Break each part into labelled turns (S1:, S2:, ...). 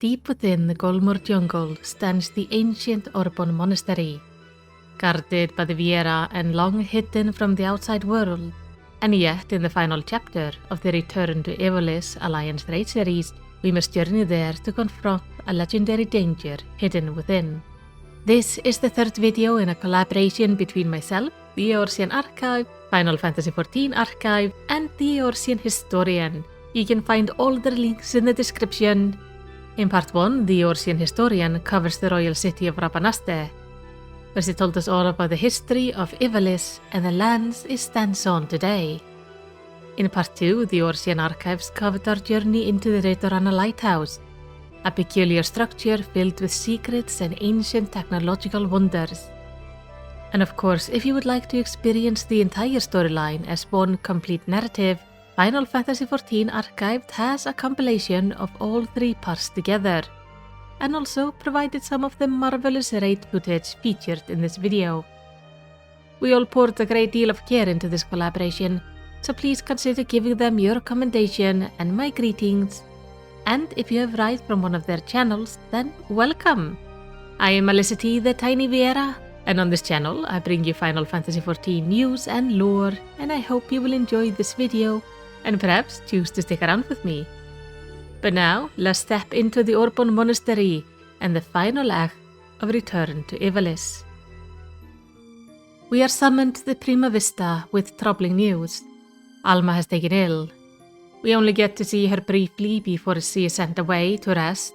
S1: Deep within the Golmur jungle stands the ancient Orbonne Monastery, guarded by the Viera and long hidden from the outside world. And yet, in the final chapter of the Return to Ivalice Alliance Raid series, we must journey there to confront a legendary danger hidden within. This is the third video in a collaboration between myself, the Eorzean Archive, Final Fantasy XIV Archive, and the Eorzean Historian. You can find all the links in the description. In part 1, the Eorzean Historian covers the royal city of Rabanaste, where she told us all about the history of Ivalice and the lands it stands on today. In part 2, the Eorzean Archives covered our journey into the Retorana Lighthouse, a peculiar structure filled with secrets and ancient technological wonders. And of course, if you would like to experience the entire storyline as one complete narrative, Final Fantasy XIV Archived has a compilation of all 3 parts together, and also provided some of the marvelous raid footage featured in this video. We all poured a great deal of care into this collaboration, so please consider giving them your commendation and my greetings. And if you have arrived from one of their channels, then welcome! I am Ivalice, the Tiny Viera, and on this channel I bring you Final Fantasy XIV news and lore, and I hope you will enjoy this video and perhaps choose to stick around with me. But now, let's step into the Orbonne Monastery and the final act of Return to Ivalice. We are summoned to the Prima Vista with troubling news. Alma has taken ill. We only get to see her briefly before she is sent away to rest,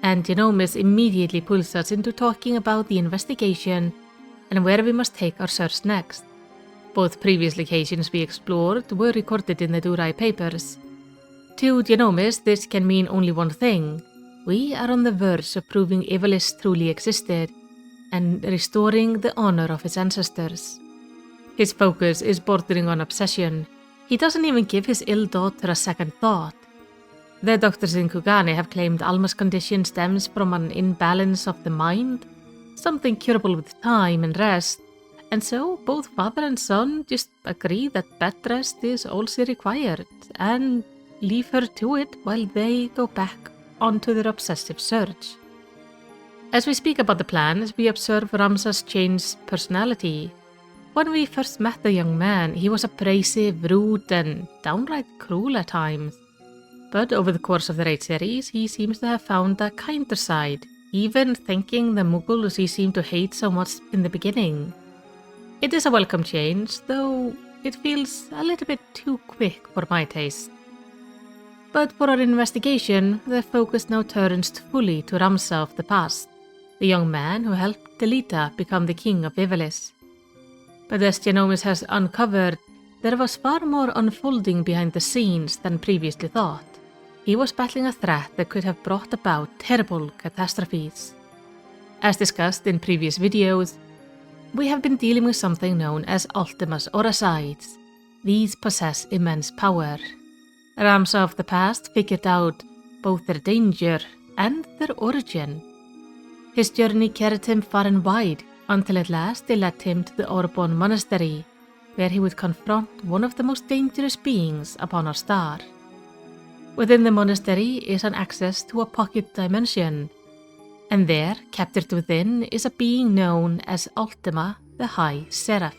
S1: and Genomes immediately pulls us into talking about the investigation and where we must take our search next. Both previous locations we explored were recorded in the Durai papers. To Genomes, this can mean only one thing. We are on the verge of proving Ivalice truly existed and restoring the honor of his ancestors. His focus is bordering on obsession. He doesn't even give his ill daughter a second thought. The doctors in Kugane have claimed Alma's condition stems from an imbalance of the mind, something curable with time and rest, and so both father and son just agree that bed rest is all she required, and leave her to it while they go back onto their obsessive search. As we speak about the plans, we observe Ramza's changed personality. When we first met the young man, he was abrasive, rude, and downright cruel at times. But over the course of the raid series, he seems to have found a kinder side, even thanking the Mughals he seemed to hate so much in the beginning. It is a welcome change, though it feels a little bit too quick for my taste. But for our investigation, the focus now turns fully to Ramza of the past, the young man who helped Delita become the king of Ivalice. But as Genomes has uncovered, there was far more unfolding behind the scenes than previously thought. He was battling a threat that could have brought about terrible catastrophes. As discussed in previous videos, we have been dealing with something known as Ultima's Aurasides. These possess immense power. Ramza of the past figured out both their danger and their origin. His journey carried him far and wide, until at last they led him to the Orbonne Monastery, where he would confront one of the most dangerous beings upon our star. Within the monastery is an access to a pocket dimension, and there, captured within, is a being known as Ultima, the High Seraph.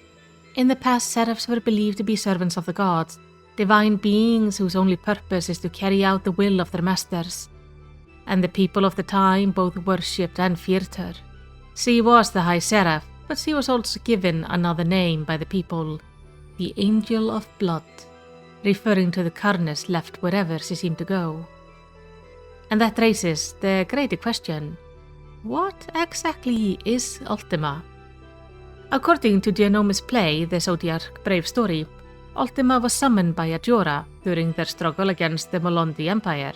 S1: In the past, Seraphs were believed to be servants of the gods, divine beings whose only purpose is to carry out the will of their masters, and the people of the time both worshipped and feared her. She was the High Seraph, but she was also given another name by the people, the Angel of Blood, referring to the carnage left wherever she seemed to go. And that raises the greater question: what exactly is Ultima? According to Genomes' play, the Zodiac Brave story, Ultima was summoned by Ajora during their struggle against the Mulondi Empire.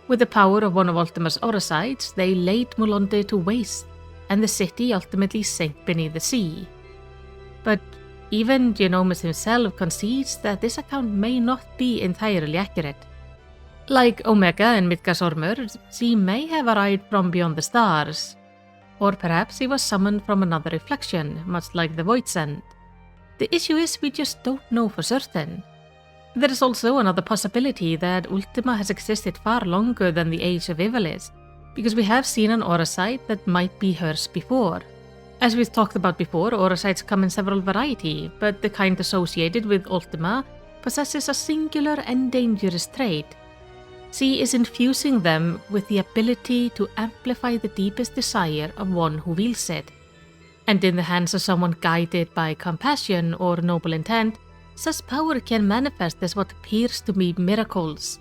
S1: With the power of one of Ultima's Aurasides, they laid Mulondi to waste, and the city ultimately sank beneath the sea. But even Genomes himself concedes that this account may not be entirely accurate. Like Omega and Midgardsormur, she may have arrived from beyond the stars, or perhaps he was summoned from another reflection, much like the Voidsent. The issue is we just don't know for certain. There is also another possibility that Ultima has existed far longer than the age of Ivalice, because we have seen an auracite that might be hers before. As we've talked about before, auracites come in several varieties, but the kind associated with Ultima possesses a singular and dangerous trait. She is infusing them with the ability to amplify the deepest desire of one who wields it. And in the hands of someone guided by compassion or noble intent, such power can manifest as what appears to be miracles.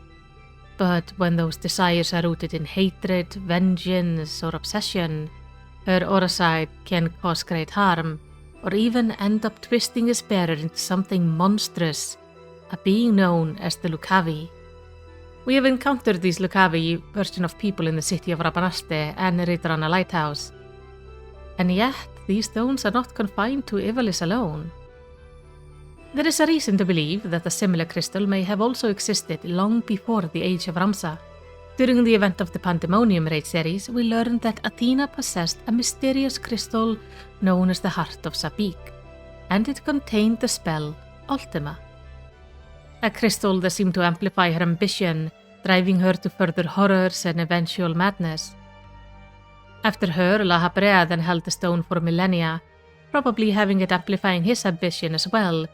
S1: But when those desires are rooted in hatred, vengeance, or obsession, her auracite can cause great harm, or even end up twisting his bearer into something monstrous, a being known as the Lucavi. We have encountered these Lucavi version of people in the city of Rabanaste and Ritrana Lighthouse. And yet, these stones are not confined to Ivalice alone. There is a reason to believe that a similar crystal may have also existed long before the age of Ramza. During the event of the Pandemonium raid series, we learned that Athena possessed a mysterious crystal known as the Heart of Sabik, and it contained the spell Ultima. A crystal that seemed to amplify her ambition, driving her to further horrors and eventual madness. After her, La Habrea then held the stone for millennia, probably having it amplifying his ambition as well,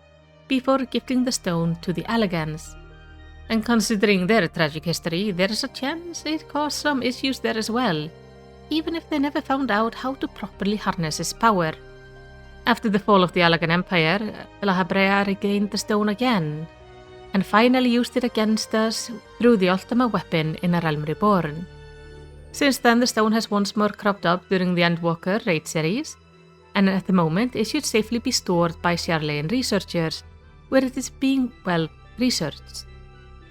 S1: before gifting the stone to the Allegans. And considering their tragic history, there is a chance it caused some issues there as well, even if they never found out how to properly harness its power. After the fall of the Allegan Empire, La Habrea regained the stone again, and finally used it against us through the Ultima weapon in A Realm Reborn. Since then, the stone has once more cropped up during the Endwalker raid series, and at the moment it should safely be stored by Charleyan researchers, where it is being, researched.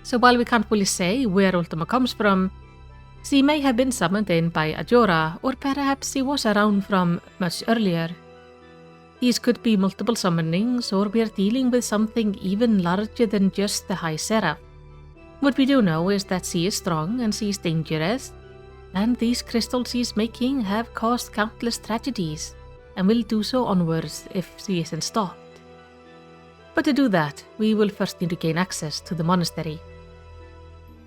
S1: So while we can't fully say where Ultima comes from, she may have been summoned in by Ajora, or perhaps she was around from much earlier. These could be multiple summonings, or we are dealing with something even larger than just the High Seraph. What we do know is that she is strong and she is dangerous, and these crystals she is making have caused countless tragedies, and will do so onwards if she isn't stopped. But to do that, we will first need to gain access to the monastery.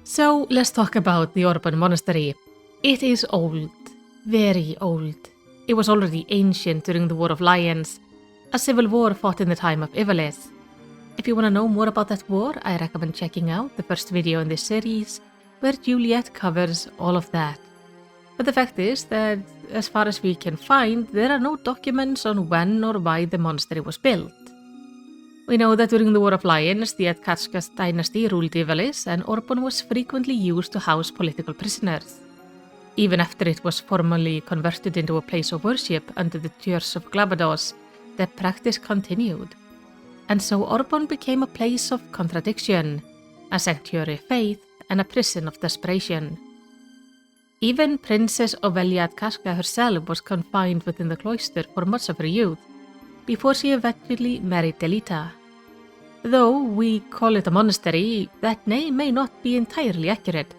S1: So let's talk about the Orbonne Monastery. It is old, very old. It was already ancient during the War of Lions, a civil war fought in the time of Ivalice. If you want to know more about that war, I recommend checking out the first video in this series, where Juliet covers all of that. But the fact is that, as far as we can find, there are no documents on when or why the monastery was built. We know that during the War of Lions, the Atkachkas dynasty ruled Ivalice, and Orbonne was frequently used to house political prisoners. Even after it was formally converted into a place of worship under the Church of Glabados, the practice continued. And so Orbonne became a place of contradiction, a sanctuary of faith, and a prison of desperation. Even Princess Ovelia Atkachka herself was confined within the cloister for much of her youth, before she eventually married Delita. Though we call it a monastery, that name may not be entirely accurate.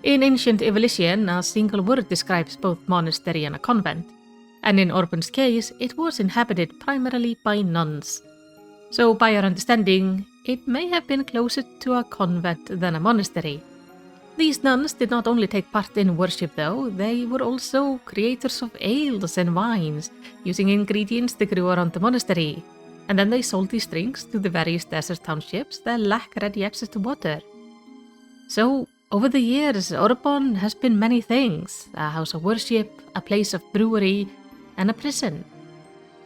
S1: In ancient Ivalician, a single word describes both monastery and a convent, and in Orbonne's case, it was inhabited primarily by nuns. So by our understanding, it may have been closer to a convent than a monastery. These nuns did not only take part in worship though, they were also creators of ales and wines, using ingredients that grew around the monastery, and then they sold these drinks to the various desert townships that lack ready access to water. So, over the years, Orbonne has been many things: a house of worship, a place of brewery, and a prison.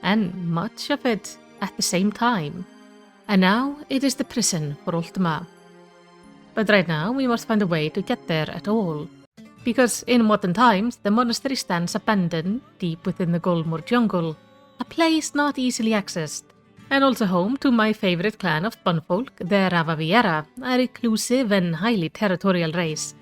S1: And much of it at the same time. And now it is the prison for Ultima. But right now we must find a way to get there at all. Because in modern times, the monastery stands abandoned deep within the Golmur jungle, a place not easily accessed, and also home to my favorite clan of Bunfolk, the Ravaviera, a reclusive and highly territorial race.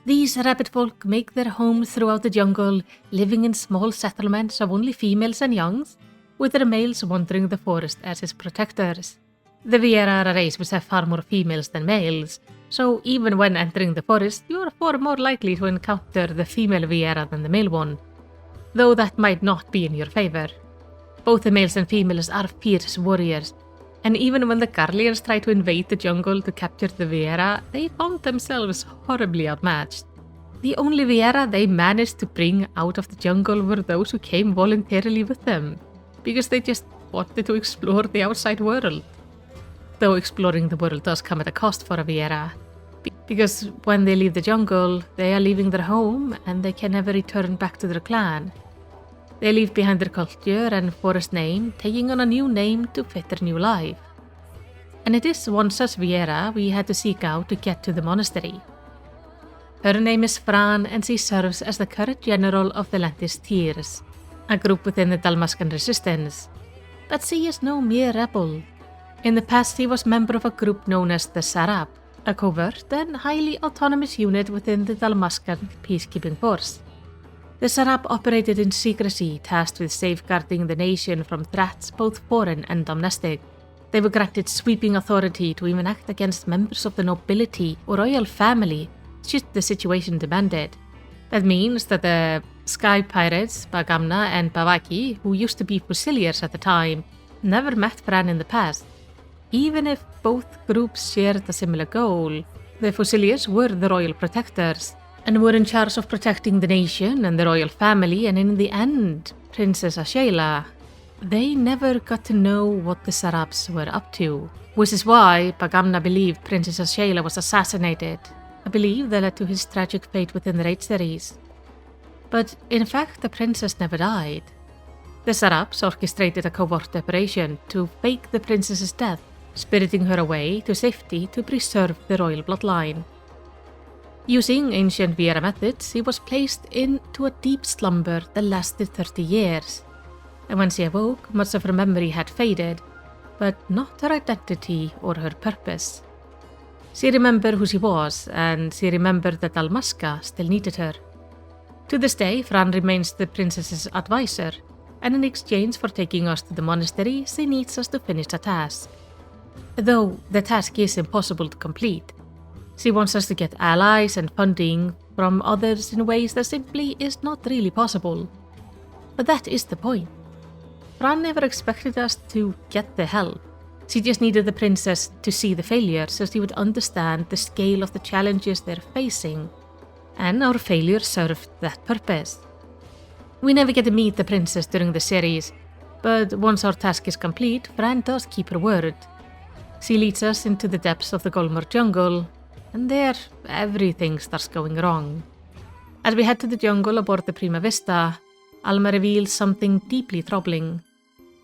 S1: These rabbit folk make their homes throughout the jungle, living in small settlements of only females and youngs, with their males wandering the forest as his protectors. The Viera are a race which have far more females than males, so even when entering the forest, you are far more likely to encounter the female Viera than the male one, though that might not be in your favor. Both the males and females are fierce warriors, and even when the Garleans tried to invade the jungle to capture the Viera, they found themselves horribly outmatched. The only Viera they managed to bring out of the jungle were those who came voluntarily with them, because they just wanted to explore the outside world. Though exploring the world does come at a cost for a Viera, because when they leave the jungle, they are leaving their home and they can never return back to their clan. They leave behind their culture and forest name, taking on a new name to fit their new life. And it is one such Viera we had to seek out to get to the monastery. Her name is Fran, and she serves as the current general of the Lentis Tiers, a group within the Dalmascan resistance. But she is no mere rebel. In the past, she was member of a group known as the Sarab, a covert and highly autonomous unit within the Dalmascan peacekeeping force. The Sarab operated in secrecy, tasked with safeguarding the nation from threats both foreign and domestic. They were granted sweeping authority to even act against members of the nobility or royal family, should the situation demanded. That means that the sky pirates, Bagamna and Bavaki, who used to be Fusiliers at the time, never met Fran in the past. Even if both groups shared a similar goal, the Fusiliers were the royal protectors, and were in charge of protecting the nation and the royal family, and in the end, Princess Ashayla. They never got to know what the Sarabs were up to, which is why Bagamna believed Princess Ashayla was assassinated, a belief that led to his tragic fate within the Raid series. But in fact, the princess never died. The Sarabs orchestrated a covert operation to fake the princess's death, spiriting her away to safety to preserve the royal bloodline. Using ancient Viera methods, she was placed into a deep slumber that lasted 30 years. And when she awoke, much of her memory had faded, but not her identity or her purpose. She remembered who she was, and she remembered that Dalmasca still needed her. To this day, Fran remains the princess's advisor, and in exchange for taking us to the monastery, she needs us to finish a task. Though the task is impossible to complete, she wants us to get allies and funding from others in ways that simply is not really possible. But that is the point. Fran never expected us to get the help. She just needed the princess to see the failure so she would understand the scale of the challenges they're facing, and our failure served that purpose. We never get to meet the princess during the series, but once our task is complete, Fran does keep her word. She leads us into the depths of the Golmur jungle, and there everything starts going wrong. As we head to the jungle aboard the Prima Vista, Alma reveals something deeply troubling.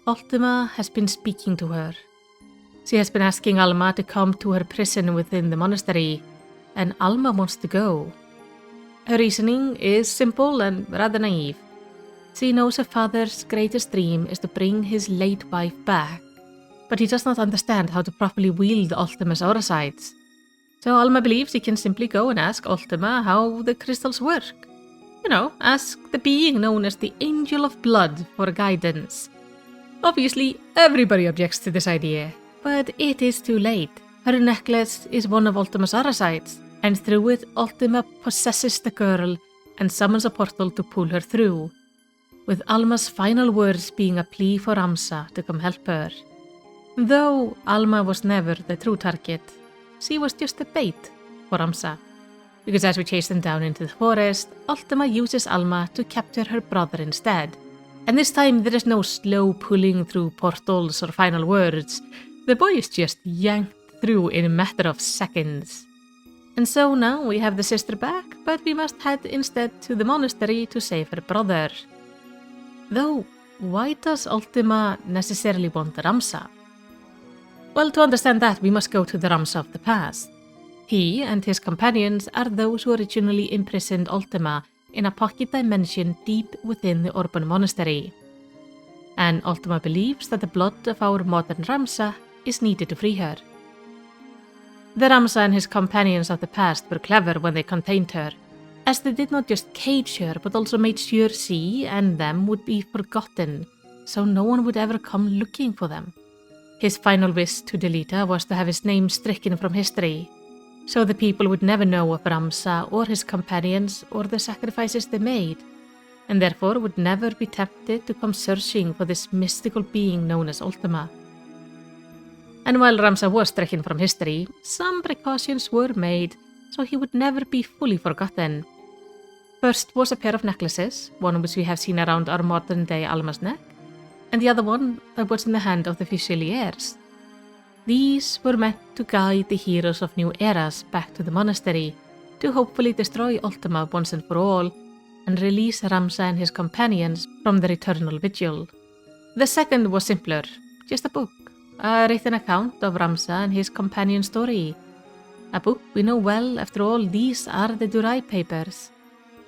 S1: Ultima has been speaking to her. She has been asking Alma to come to her prison within the monastery, and Alma wants to go. Her reasoning is simple and rather naive. She knows her father's greatest dream is to bring his late wife back, but he does not understand how to properly wield Ultima's aurasites. So Alma believes he can simply go and ask Ultima how the crystals work. Ask the being known as the Angel of Blood for guidance. Obviously, everybody objects to this idea, but it is too late. Her necklace is one of Ultima's aurasites, and through it, Ultima possesses the girl and summons a portal to pull her through, with Alma's final words being a plea for Ramza to come help her. Though Alma was never the true target, she was just a bait for Ramza. Because as we chase them down into the forest, Ultima uses Alma to capture her brother instead. And this time there is no slow pulling through portals or final words. The boy is just yanked through in a matter of seconds. And so now we have the sister back, but we must head instead to the monastery to save her brother. Though, why does Ultima necessarily want Ramza? Well, to understand that, we must go to the Ramza of the past. He and his companions are those who originally imprisoned Ultima in a pocket dimension deep within the Orbonne Monastery. And Ultima believes that the blood of our modern Ramza is needed to free her. The Ramza and his companions of the past were clever when they contained her, as they did not just cage her but also made sure she and them would be forgotten, so no one would ever come looking for them. His final wish to delete her was to have his name stricken from history, so the people would never know of Ramza or his companions or the sacrifices they made, and therefore would never be tempted to come searching for this mystical being known as Ultima. And while Ramza was stricken from history, some precautions were made so he would never be fully forgotten. First was a pair of necklaces, one which we have seen around our modern-day Alma's neck, and the other one that was in the hand of the Fusiliers. These were meant to guide the heroes of New Eras back to the monastery, to hopefully destroy Ultima once and for all, and release Ramza and his companions from their eternal vigil. The second was simpler, just a book, a written account of Ramza and his companion story. A book we know well, after all, these are the Durai papers.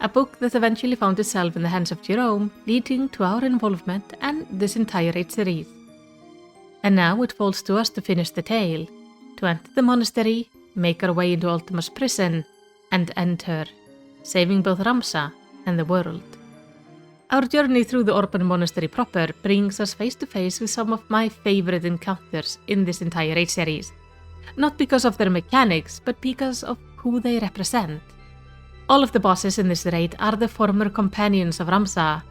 S1: A book that eventually found itself in the hands of Jerome, leading to our involvement and this entire 8 series. And now it falls to us to finish the tale, to enter the monastery, make our way into Ultima's prison, and end her, saving both Ramza and the world. Our journey through the Orbonne Monastery proper brings us face to face with some of my favorite encounters in this entire 8 series. Not because of their mechanics, but because of who they represent. All of the bosses in this raid are the former companions of Ramza.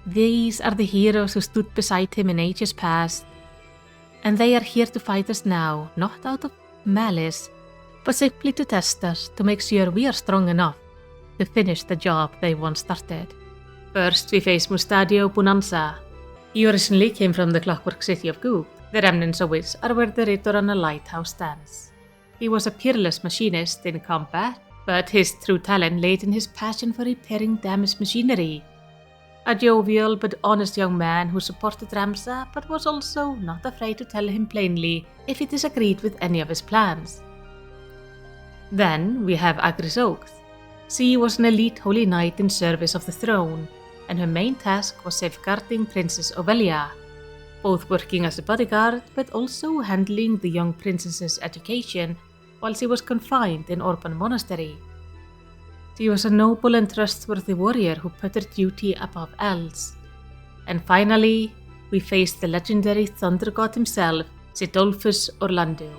S1: These are the heroes who stood beside him in ages past, and they are here to fight us now, not out of malice, but simply to test us, to make sure we are strong enough to finish the job they once started. First, we face Mustadio Bonanza. He originally came from the clockwork city of Goop, the remnants of which are where the Ritter on a lighthouse stands. He was a peerless machinist in combat, but his true talent laid in his passion for repairing damaged machinery. A jovial but honest young man who supported Ramza, but was also not afraid to tell him plainly if he disagreed with any of his plans. Then we have Agris Oath. She was an elite holy knight in service of the throne, and her main task was safeguarding Princess Ovelia, both working as a bodyguard but also handling the young princess's education while she was confined in Orbonne Monastery. She was a noble and trustworthy warrior who put her duty above else. And finally, we faced the legendary thunder god himself, Sidolphus Orlando,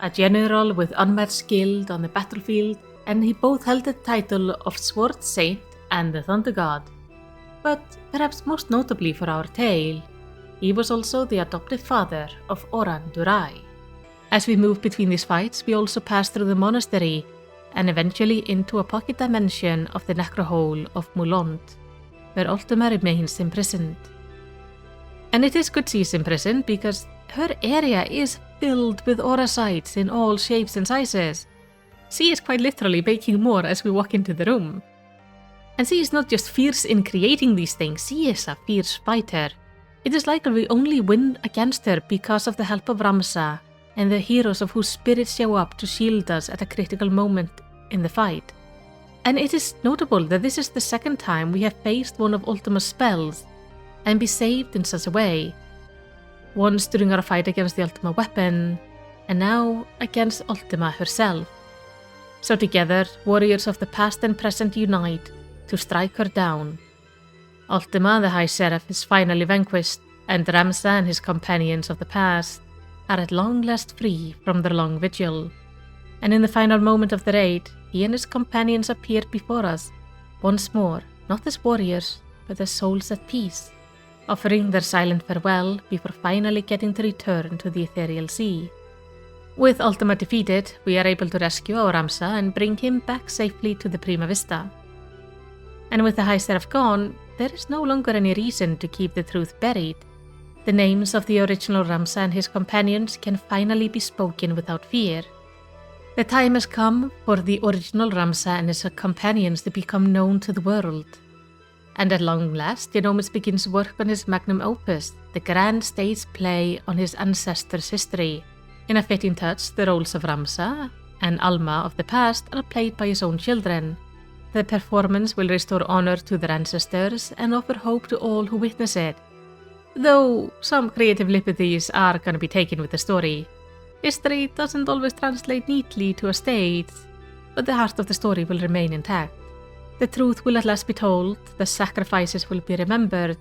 S1: a general with unmatched skill on the battlefield, and he both held the title of Sword Saint and the Thunder God. But perhaps most notably for our tale, he was also the adopted father of Oran Durai. As we move between these fights, we also pass through the monastery and eventually into a pocket dimension of the necrohole of Moulont, where Ultima remains imprisoned. And it is good she's imprisoned because her area is filled with aura sites in all shapes and sizes. She is quite literally making more as we walk into the room. And she is not just fierce in creating these things, she is a fierce fighter. It is likely we only win against her because of the help of Ramza and the heroes of whose spirits show up to shield us at a critical moment in the fight. And it is notable that this is the second time we have faced one of Ultima's spells and be saved in such a way. Once during our fight against the Ultima weapon, and now against Ultima herself. So together, warriors of the past and present unite to strike her down. Ultima, the High Seraph, is finally vanquished, and Ramza and his companions of the past are at long last free from their long vigil. And in the final moment of the raid, he and his companions appeared before us, once more, not as warriors, but as souls at peace, offering their silent farewell before finally getting to return to the ethereal sea. With Ultima defeated, we are able to rescue our Ramza and bring him back safely to the Prima Vista. And with the High Seraph gone, there is no longer any reason to keep the truth buried. The names of the original Ramza and his companions can finally be spoken without fear. The time has come for the original Ramza and his companions to become known to the world. And at long last, Genomus begins work on his magnum opus, the grand stage play on his ancestors' history. In a fitting touch, the roles of Ramza and Alma of the past are played by his own children. The performance will restore honor to their ancestors and offer hope to all who witness it. Though some creative liberties are going to be taken with the story. History doesn't always translate neatly to a stage, but the heart of the story will remain intact. The truth will at last be told, the sacrifices will be remembered,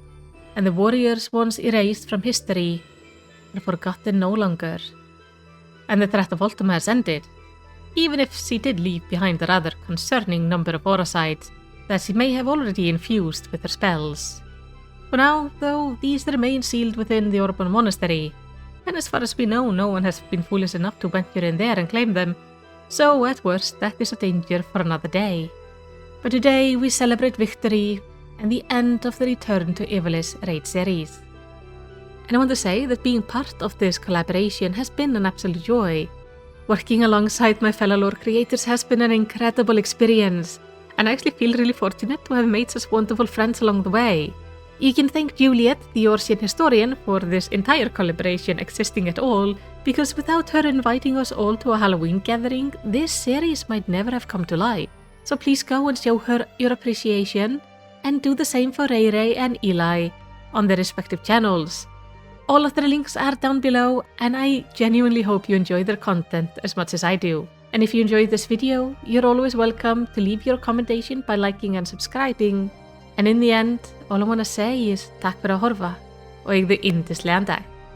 S1: and the warriors once erased from history are forgotten no longer. And the threat of Ultima has ended, even if she did leave behind a rather concerning number of aurasites that she may have already infused with her spells. For now, though, these remain sealed within the Orbonne Monastery, and as far as we know, no one has been foolish enough to venture in there and claim them, so at worst that is a danger for another day. But today we celebrate victory and the end of the Return to Ivalice raid series. And I want to say that being part of this collaboration has been an absolute joy. Working alongside my fellow lore creators has been an incredible experience, and I actually feel really fortunate to have made such wonderful friends along the way. You can thank Juliet, the Orsian historian, for this entire collaboration existing at all, because without her inviting us all to a Halloween gathering, this series might never have come to life. So please go and show her your appreciation, and do the same for Ray Ray and Eli on their respective channels. All of their links are down below, and I genuinely hope you enjoy their content as much as I do. And if you enjoyed this video, you're always welcome to leave your commentation by liking and subscribing. And in the end, all I want to say is takk fyrir að horfa og eigðu yndislegan dag.